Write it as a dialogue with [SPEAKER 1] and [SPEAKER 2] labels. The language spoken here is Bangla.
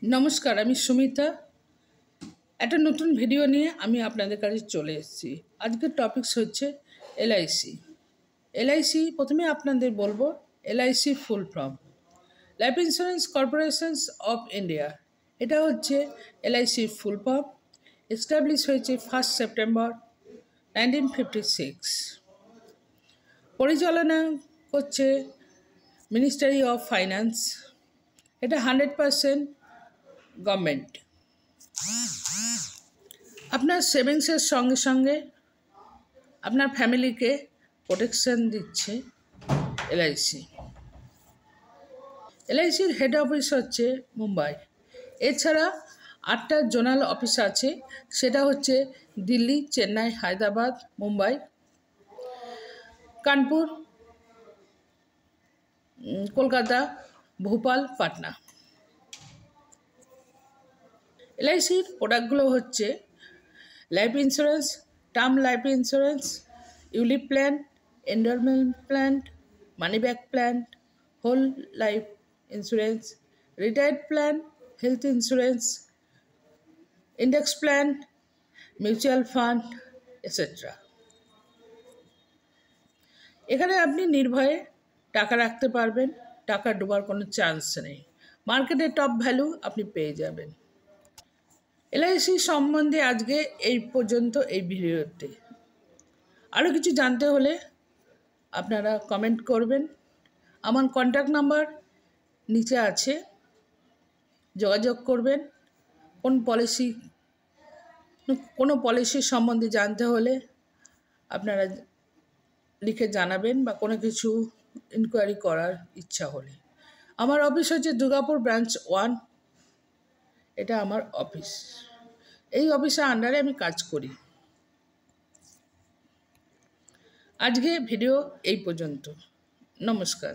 [SPEAKER 1] नमस्कार আমি সুমিতা একটা নতুন ভিডিও নিয়ে আমি আপনাদের কাছে চলে এসেছি। আজকের টপিকস হচ্ছে এলআইসি। এলআইসি প্রথমে আপনাদের বলবো LIC full form life insurance corporations of India. এটা হচ্ছে এলআইসি ফুল ফর্ম। এস্টাবলিশ হয়েছে 1 সেপ্টেম্বর 1956। পরিচালনা করছে মিনিস্ট্রি অফ ফাইন্যান্স। এটা 100% গভর্নমেন্ট। আপনার সেভিংসের সঙ্গে সঙ্গে আপনার ফ্যামিলিকে প্রোটেকশন দিচ্ছে এলআইসি। এলআইসির হেড অফিস হচ্ছে মুম্বাই। এছাড়া 8টা জোনাল অফিস আছে, সেটা হচ্ছে দিল্লি, চেন্নাই, হায়দ্রাবাদ, মুম্বাই, কানপুর, কলকাতা, ভোপাল, পাটনা। এলআইসির প্রোডাক্টগুলো হচ্ছে life insurance, term life insurance, ULIP plan, endowment plan, money back plan, whole life insurance, retired plan, health insurance, index plan, mutual fund etcetera. এখানে আপনি নির্ভয়ে টাকা রাখতে পারবেন, টাকা ডোবার কোনো চান্স নেই। মার্কেটে টপ ভ্যালু আপনি পেয়ে যাবেন। এলআইসি সম্বন্ধে আজকে এই পর্যন্ত এই ভিডিওতে। আরও কিছু জানতে হলে আপনারা কমেন্ট করবেন। আমার কন্ট্যাক্ট নাম্বার নিচে আছে, যোগাযোগ করবেন। কোনো পলিসি সম্বন্ধে জানতে হলে আপনারা লিখে জানাবেন, বা কোনো কিছু ইনকোয়ারি করার ইচ্ছা হলে। আমার অফিস হচ্ছে দুর্গাপুর ব্রাঞ্চ 1। এটা আমার অফিস। এই অফিসের আন্ডারে আমি কাজ করি। আজকে ভিডিও এই পর্যন্ত। নমস্কার।